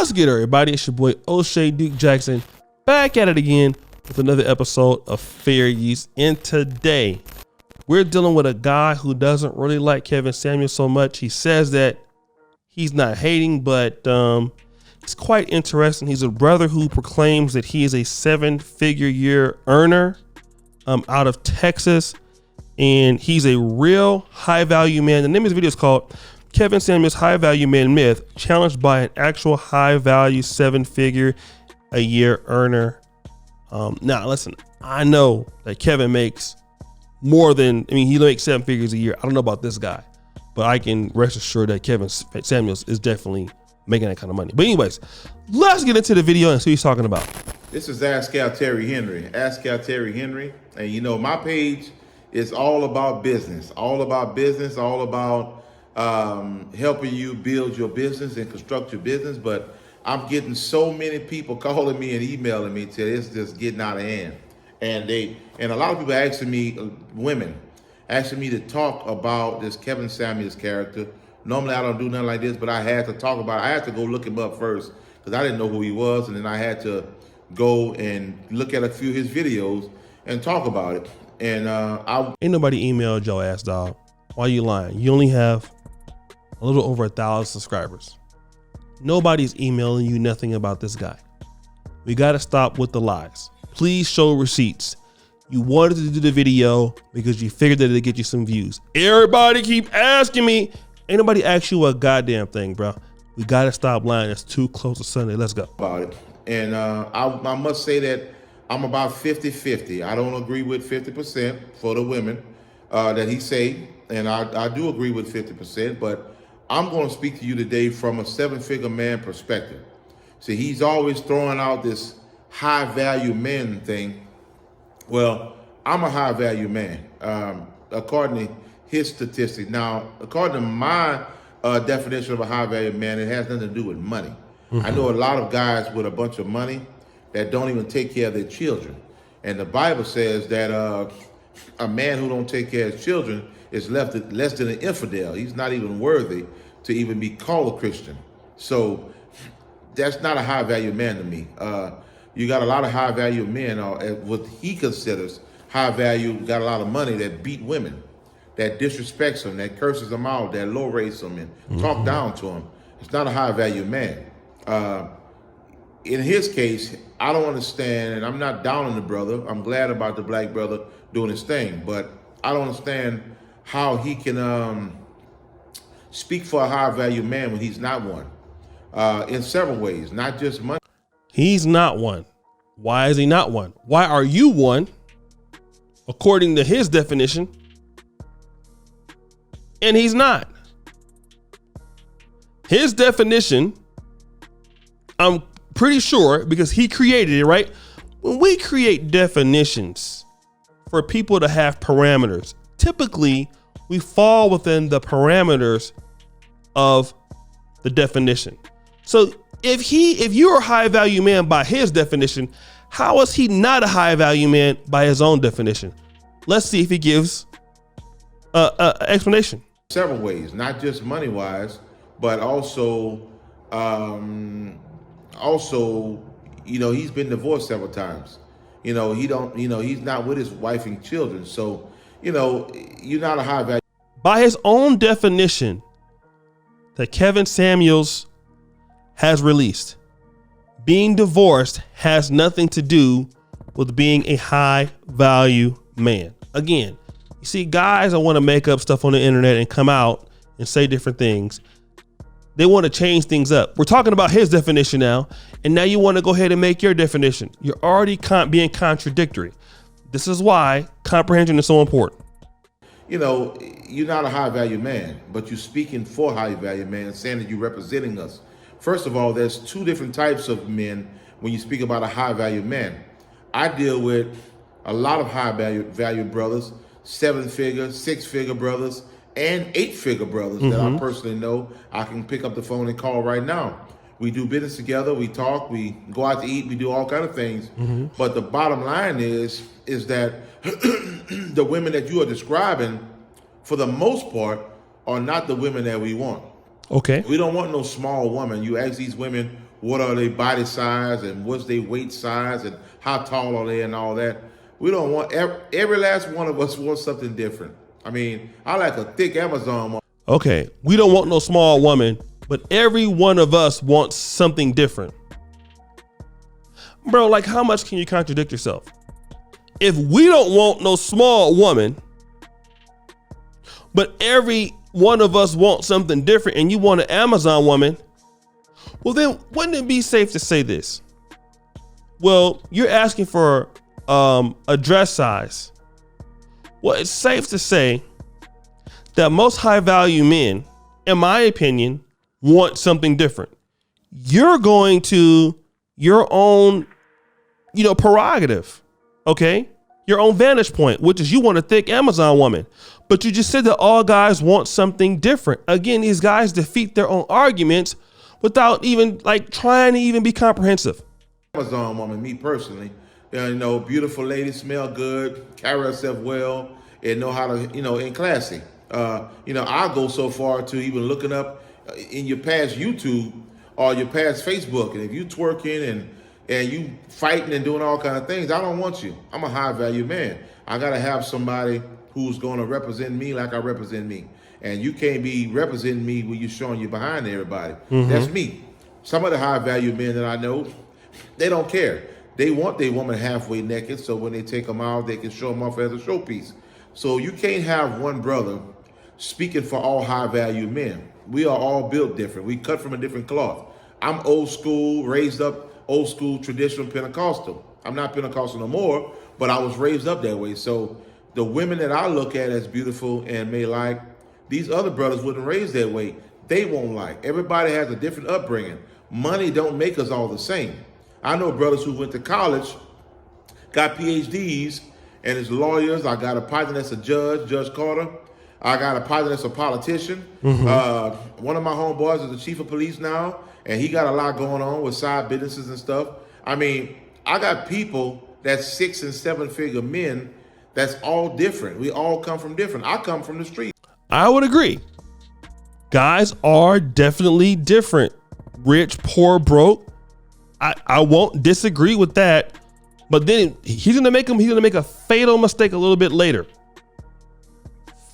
What's good, everybody? It's your boy O'Shea Duke Jackson back at it again with another episode of Fair Use. And today we're dealing with a guy who doesn't really like Kevin Samuels so much. He says that he's not hating, but it's quite interesting. He's a brother who proclaims that he is a 7-figure year earner out of Texas, and he's a real high value man. The name of this video is called Kevin Samuels High Value Man Myth, challenged by an actual high value 7-figure a year earner. Now listen, I know that Kevin makes more than, he makes 7 figures a year. I don't know about this guy, but I can rest assured that Kevin Samuels is definitely making that kind of money. But anyways, let's get into the video and see what he's talking about. This is Ask Terry Henry. Ask Terry Henry. And you know, my page is all about business, all about helping you build your business and construct your business. But I'm getting so many people calling me and emailing me till it's just getting out of hand. And a lot of people asking me, women, asking me to talk about this Kevin Samuels character. Normally I don't do nothing like this, but I had to talk about it. I had to go look him up first because I didn't know who he was. And then I had to go and look at a few of his videos and talk about it. And ain't nobody emailed your ass, dog. Why you lying? You only have a little over 1,000 subscribers. Nobody's emailing you nothing about this guy. We got to stop with the lies. Please show receipts. You wanted to do the video because you figured that it'd get you some views. Everybody keep asking me. Ain't nobody ask you a goddamn thing, bro. We got to stop lying. It's too close to Sunday. Let's go. About it. And I must say that I'm about 50-50. I don't agree with 50% for the women that he say. And I do agree with 50%, but I'm going to speak to you today from a 7-figure man perspective. See, he's always throwing out this high value man thing. Well, I'm a high value man, according to his statistics. Now, according to my definition of a high value man, it has nothing to do with money. I know a lot of guys with a bunch of money that don't even take care of their children. And the Bible says that a man who don't take care of his children is left less than an infidel. He's not even worthy to even be called a Christian. So that's not a high value man to me. You got a lot of high value men, what he considers high value, got a lot of money that beat women, that disrespects them, that curses them out, that low rates them and talk down to them. It's not a high value man. In his case, I don't understand, and I'm not down on the brother. I'm glad about the black brother doing his thing, but I don't understand how he can speak for a high value man when he's not one, in several ways, not just money. He's not one. Why is he not one? Why are you one, according to his definition, and he's not? His definition, I'm pretty sure, because he created it, right? When we create definitions for people to have parameters, typically we fall within the parameters of the definition. So if you're a high value man by his definition, how is he not a high value man by his own definition? Let's see if he gives an explanation. Several ways, not just money wise, but also, you know, he's been divorced several times. You know, he's not with his wife and children. So, you know, you're not a high value. By his own definition that Kevin Samuels has released, being divorced has nothing to do with being a high value man. Again, you see guys that want to make up stuff on the internet and come out and say different things. They want to change things up. We're talking about his definition now, and now you want to go ahead and make your definition. You're already being contradictory. This is why comprehension is so important. You know, you're not a high value man, but you're speaking for high value man, saying that you're representing us. First of all, there's 2 different types of men when you speak about a high value man. I deal with a lot of high value brothers, 7-figure, 6-figure brothers, and 8-figure brothers that I personally know. I can pick up the phone and call right now. We do business together, we talk, we go out to eat, we do all kinds of things. But the bottom line is that the women that you are describing, for the most part, are not the women that we want. Okay. We don't want no small woman. You ask these women what are their body size and what's their weight size and how tall are they and all that. We don't want, every last one of us wants something different. I mean, I like a thick Amazon woman. Okay, we don't want no small woman, but every one of us wants something different. Bro, like how much can you contradict yourself? If we don't want no small woman, but every one of us wants something different and you want an Amazon woman, well then wouldn't it be safe to say this? Well, you're asking for a dress size. Well, it's safe to say that most high value men, in my opinion, want something different. You're going to your own, prerogative, okay? Your own vantage point, which is you want a thick Amazon woman. But you just said that all guys want something different. Again, these guys defeat their own arguments without even trying to even be comprehensive. Amazon woman, me personally, beautiful lady, smell good, carry herself well, and know how to, and classy. I'll go so far to even looking up in your past YouTube or your past Facebook, and if you twerking and you fighting and doing all kind of things, I don't want you. I'm a high value man. I gotta have somebody who's gonna represent me like I represent me. And you can't be representing me when you're showing you behind everybody. Mm-hmm. That's me. Some of the high value men that I know, they don't care. They want their woman halfway naked, so when they take them out, they can show them off as a showpiece. So you can't have one brother speaking for all high value men. We are all built different. We cut from a different cloth. I'm old school, raised up old school, traditional Pentecostal. I'm not Pentecostal no more, but I was raised up that way. So the women that I look at as beautiful and may like, these other brothers wouldn't raise that way. They won't like. Everybody has a different upbringing. Money don't make us all the same. I know brothers who went to college, got PhDs, and as lawyers. I got a partner that's a judge, Judge Carter. I got a partner that's a politician. Mm-hmm. One of my homeboys is the chief of police now, and he got a lot going on with side businesses and stuff. I mean, I got people that's 6 and 7 figure men that's all different. We all come from different. I come from the street. I would agree. Guys are definitely different. Rich, poor, broke. I won't disagree with that. But then he's gonna make a fatal mistake a little bit later.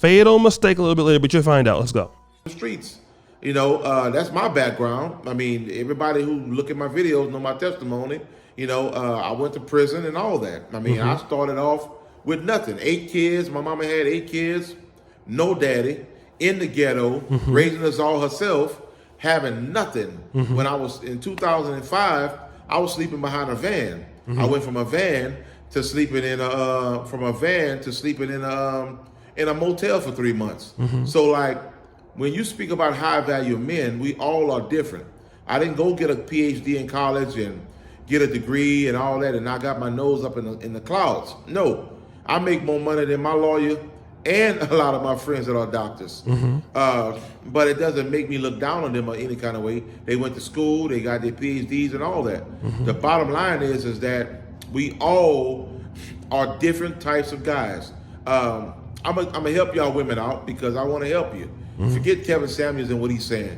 But you'll find out. Let's go. The streets. That's my background. I mean, everybody who look at my videos know my testimony. I went to prison and all that. I mean, I started off with nothing. 8 kids. My mama had 8 kids. No daddy. In the ghetto. Raising us all herself. Having nothing. When I was in 2005, I was sleeping behind a van. I went from a van to sleeping in a motel for 3 months. So when you speak about high value men, we all are different. I didn't go get a PhD in college and get a degree and all that, and I got my nose up in the clouds. No, I make more money than my lawyer and a lot of my friends that are doctors. But it doesn't make me look down on them in any kind of way. They went to school, they got their PhDs and all that. The bottom line is that we all are different types of guys. I'm gonna help y'all women out because I want to help you. Forget Kevin Samuels and what he's saying.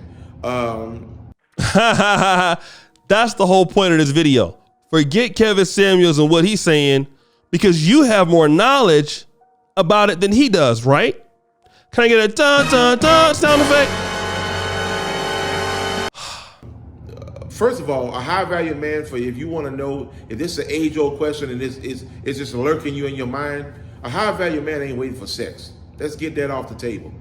That's the whole point of this video. Forget Kevin Samuels and what he's saying because you have more knowledge about it than he does, right? Can I get a dun dun dun sound effect? First of all, a high value man, for if you want to know if this is an age old question and it's just lurking you in your mind, a high value man ain't waiting for sex. Let's get that off the table.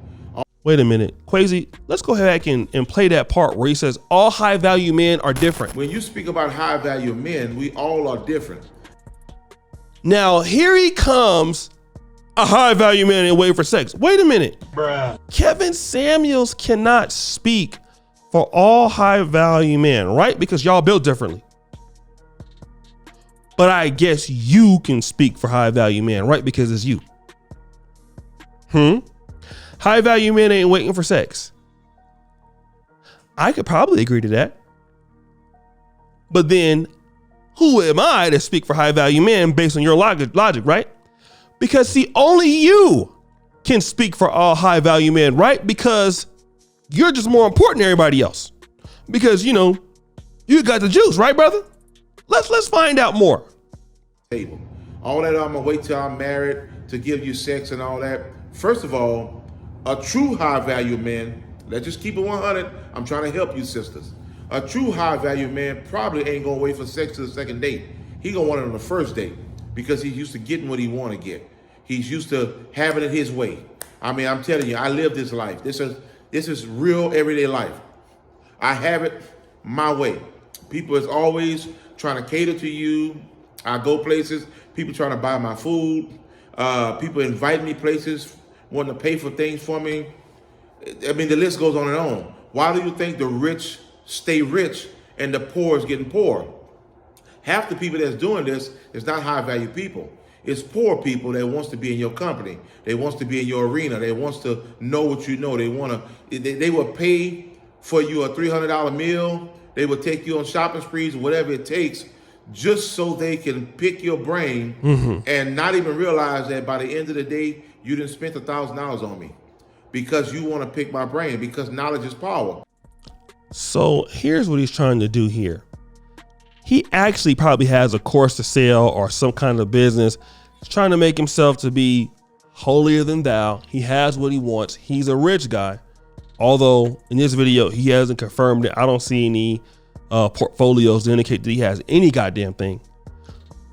Wait a minute, Quasi, let's go back and play that part where he says all high value men are different. When you speak about high value men, we all are different. Now here he comes, a high value man and waiting for sex. Wait a minute. Bruh. Kevin Samuels cannot speak for all high value men, right? Because y'all built differently. But I guess you can speak for high value men, right? Because it's you. High value men ain't waiting for sex. I could probably agree to that. But then who am I to speak for high value men based on your logic, right? Because see, only you can speak for all high value men, right? Because you're just more important than everybody else. Because, you You got the juice, right, brother? Let's find out more. Table. All that I'm gonna wait till I'm married to give you sex and all that. First of all, a true high value man, let's just keep it 100. I'm trying to help you sisters. A true high value man probably ain't gonna wait for sex to the second date. He gonna want it on the first date because he's used to getting what he wanna get. He's used to having it his way. I mean, I'm telling you, I live this life. This is real everyday life. I have it my way. People is always trying to cater to you. I go places, people trying to buy my food. People invite me places, wanting to pay for things for me. I mean, the list goes on and on. Why do you think the rich stay rich and the poor is getting poor? Half the people that's doing this is not high value people. It's poor people that wants to be in your company. They wants to be in your arena. They wants to know what you know. They will pay for you a $300 meal. They will take you on shopping sprees, whatever it takes, just so they can pick your brain and not even realize that by the end of the day, you didn't spend $1,000 on me because you want to pick my brain, because knowledge is power. So here's what he's trying to do here. He actually probably has a course to sell or some kind of business. He's trying to make himself to be holier than thou. He has what he wants. He's a rich guy. Although in this video, he hasn't confirmed it. I don't see any portfolios to indicate that he has any goddamn thing.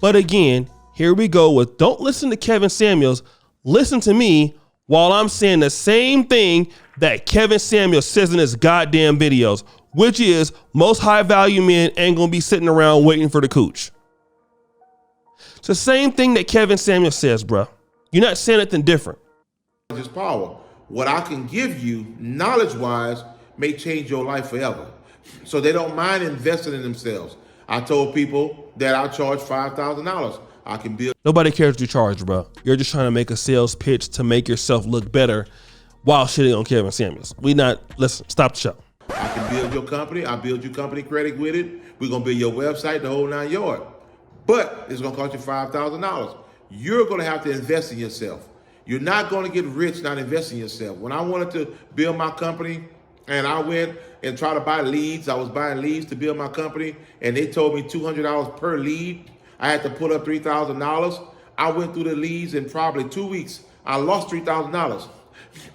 But again, here we go with, don't listen to Kevin Samuels. Listen to me while I'm saying the same thing that Kevin Samuels says in his goddamn videos, which is most high value men ain't gonna be sitting around waiting for the cooch. It's the same thing that Kevin Samuels says, bro. You're not saying anything different. Knowledge is power. What I can give you knowledge-wise may change your life forever. So they don't mind investing in themselves. I told people that I charge $5,000. I can build. Nobody cares what you charge, bro. You're just trying to make a sales pitch to make yourself look better while shitting on Kevin Samuels. Listen, stop the show. I can build your company. I build your company credit with it. We're going to build your website, the whole 9 yards. But it's going to cost you $5,000. You're going to have to invest in yourself. You're not going to get rich not investing in yourself. When I wanted to build my company and I went and tried to buy leads, I was buying leads to build my company, and they told me $200 per lead. I had to put up $3,000. I went through the leads in probably 2 weeks. I lost $3,000.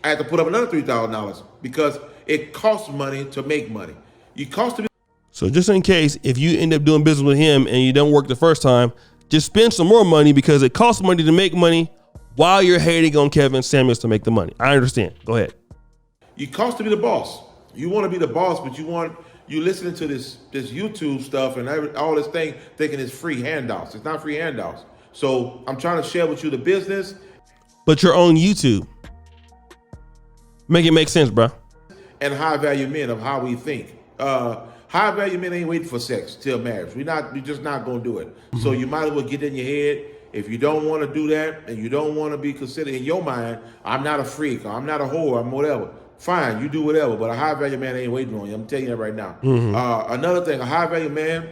I had to put up another $3,000 because it costs money to make money. So just in case, if you end up doing business with him and you don't work the first time, just spend some more money because it costs money to make money while you're hating on Kevin Samuels to make the money. I understand. Go ahead. You cost to be the boss. You want to be the boss, but you listening to this YouTube stuff and all this thing thinking it's free handouts. It's not free handouts. So I'm trying to share with you the business. But you're on YouTube. Make it make sense, bro. And high value men of how we think. High value men ain't waiting for sex till marriage. We're just not gonna do it. So you might as well get in your head. If you don't want to do that and you don't want to be considered in your mind, I'm not a freak, or I'm not a whore, I'm whatever. Fine, you do whatever, but a high value man ain't waiting on you. I'm telling you that right now. Another thing, a high value man,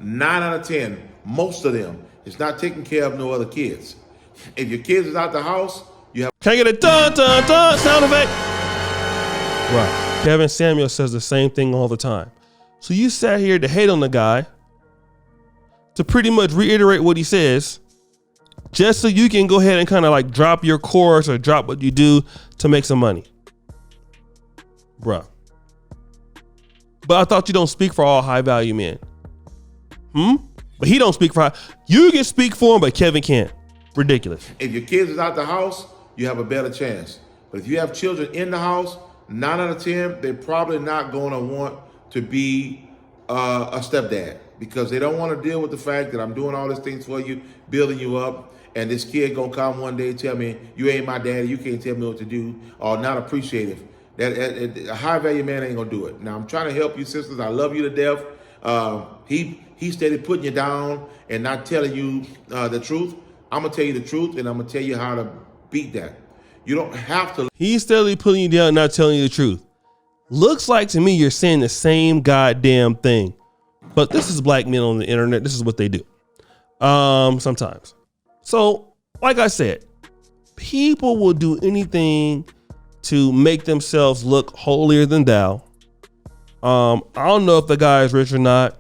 9 out of 10, most of them, is not taking care of no other kids. If your kids is out the house, you have. Can I get a dun dun dun sound effect? Right. Kevin Samuels says the same thing all the time. So you sat here to hate on the guy, to pretty much reiterate what he says, just so you can go ahead and kind of like drop your course or drop what you do to make some money. Bruh. But I thought you don't speak for all high value men. But he don't speak for you can speak for him, but Kevin can't. Ridiculous. If your kids is out the house, you have a better chance. But if you have children in the house, 9 out of 10, they're probably not going to want to be a stepdad, because they don't want to deal with the fact that I'm doing all these things for you, building you up, and this kid gonna come one day and tell me, you ain't my daddy, you can't tell me what to do, or not appreciative. A high value man ain't gonna do it. Now I'm trying to help you sisters. I love you to death. He steady putting you down and not telling you the truth. I'm gonna tell you the truth, and I'm gonna tell you how to beat that. You don't have to. He's steadily putting you down and not telling you the truth. Looks like to me you're saying the same goddamn thing. But this is black men on the internet. This is what they do. Sometimes. So, like I said, people will do anything to make themselves look holier than thou I don't know if the guy is rich or not.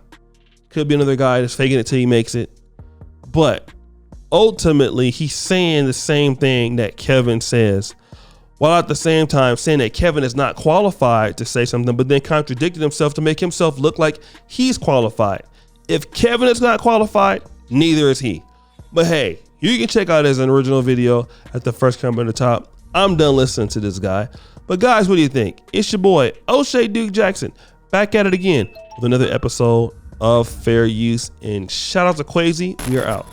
Could be another guy that's faking it till he makes it. But ultimately, he's saying the same thing that Kevin says, while at the same time saying that Kevin is not qualified to say something, but then contradicting himself to make himself look like he's qualified. If Kevin is not qualified, neither is he. But hey, you can check out his original video at the first comment at the top. I'm done listening to this guy. But guys, what do you think? It's your boy, O'Shea Duke Jackson, back at it again with another episode of Fair Use. And shout out to Quasi. We are out.